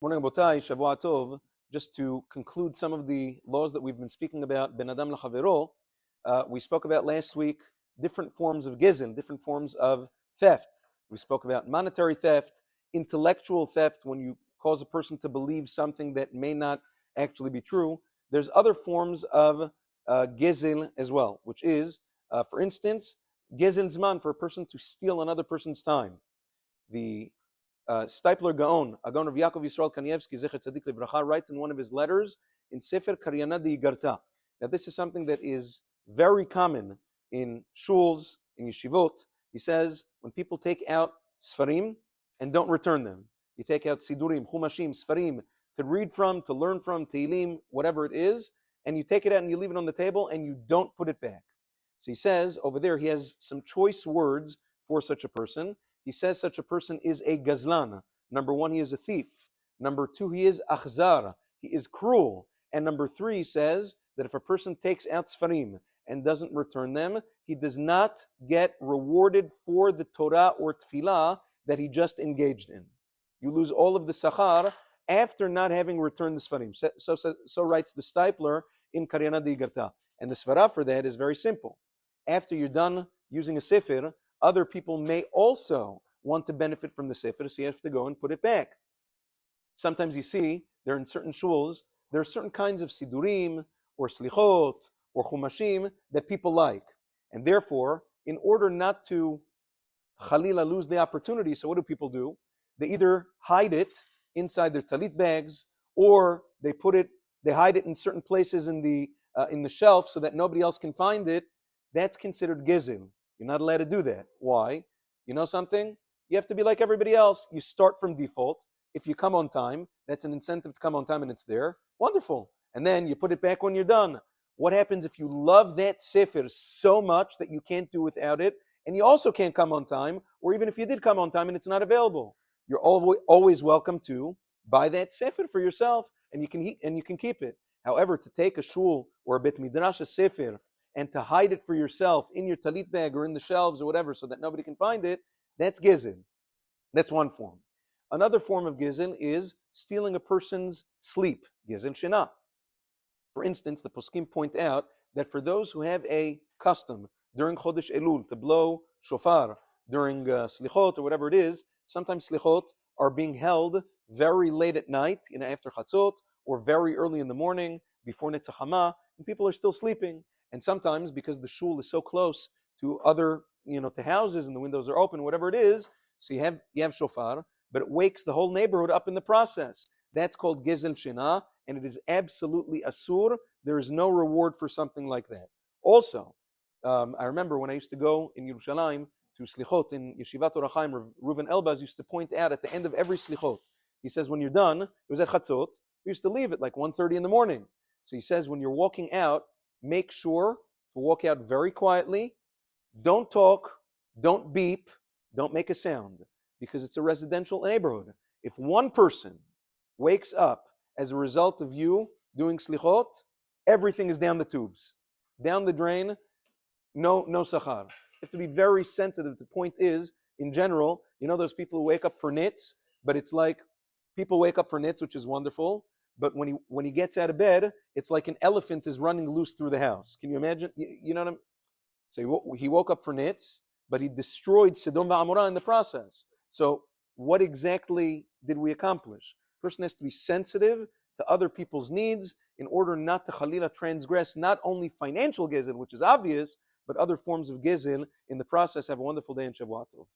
Morning, Botai, Shavua Tov. Just to conclude some of the laws that we've been speaking about, Ben Adam L'Chavero, we spoke about last week different forms of gizl, different forms of theft. We spoke about monetary theft, intellectual theft, when you cause a person to believe something that may not actually be true. There's other forms of gizl as well, which is, for instance, gizl zman, for a person to steal another person's time. The Stipler Gaon, a Gaon of Yaakov Yisrael Kanievsky, Zecher Tzadik Livracha, writes in one of his letters in Sefer Karyana de Igarta. Now, this is something that is very common in shuls, in yeshivot. He says, when people take out sfarim and don't return them, you take out sidurim, chumashim, sfarim, to read from, to learn from, teilim, whatever it is, and you take it out and you leave it on the table and you don't put it back. So he says, over there, he has some choice words for such a person. He says such a person is a gazlan. Number one, he is a thief. Number two, he is achzar. He is cruel. And number three, he says that if a person takes out sfarim and doesn't return them, he does not get rewarded for the Torah or tefillah that he just engaged in. You lose all of the sachar after not having returned the sfarim. So writes the Stipler in Karyana de Igarta. And the svara for that is very simple. After you're done using a sefer, other people may also want to benefit from the sefer, so you have to go and put it back. Sometimes you see, there in certain shuls, there are certain kinds of sidurim, or slichot, or chumashim that people like. And therefore, in order not to chalila lose the opportunity, so what do people do? They either hide it inside their talit bags, or they hide it in certain places in the shelf so that nobody else can find it. That's considered gizl. You're not allowed to do that. Why? You know something? You have to be like everybody else. You start from default. If you come on time, that's an incentive to come on time and it's there. Wonderful. And then you put it back when you're done. What happens if you love that sefer so much that you can't do without it, and you also can't come on time, or even if you did come on time and it's not available? You're always welcome to buy that sefer for yourself, and you can keep it. However, to take a shul or a bet midrash, a sefer, and to hide it for yourself in your talit bag or in the shelves or whatever so that nobody can find it, that's gizl. That's one form. Another form of gizl is stealing a person's sleep, gizl shina. For instance, the poskim point out that for those who have a custom during Chodesh Elul to blow shofar during slichot or whatever it is, sometimes slichot are being held very late at night, after chatzot, or very early in the morning before Netzach Hama, and people are still sleeping. And sometimes, because the shul is so close to other, to houses and the windows are open, whatever it is, so you have shofar, but it wakes the whole neighborhood up in the process. That's called gizl shina, and it is absolutely asur. There is no reward for something like that. Also, I remember when I used to go in Yerushalayim to slichot in Yeshivat Or HaChaim, Reuven Elbaz used to point out at the end of every slichot, he says, when you're done, it was at chatzot, we used to leave at like 1:30 in the morning. So he says, when you're walking out, make sure to walk out very quietly. Don't talk, don't beep, don't make a sound, because it's a residential neighborhood. If one person wakes up as a result of you doing slichot, everything is down the tubes, down the drain, no sachar. You have to be very sensitive. The point is, in general, those people who wake up for nits, but it's like people wake up for nits, which is wonderful, but when he gets out of bed, it's like an elephant is running loose through the house. Can you imagine? You know what I mean? So he woke up for nits, but he destroyed Sodom v'Amorah in the process. So what exactly did we accomplish? A person has to be sensitive to other people's needs in order not to chalila transgress not only financial gizl, which is obvious, but other forms of gizl in the process. Have a wonderful day in Shavua Tov.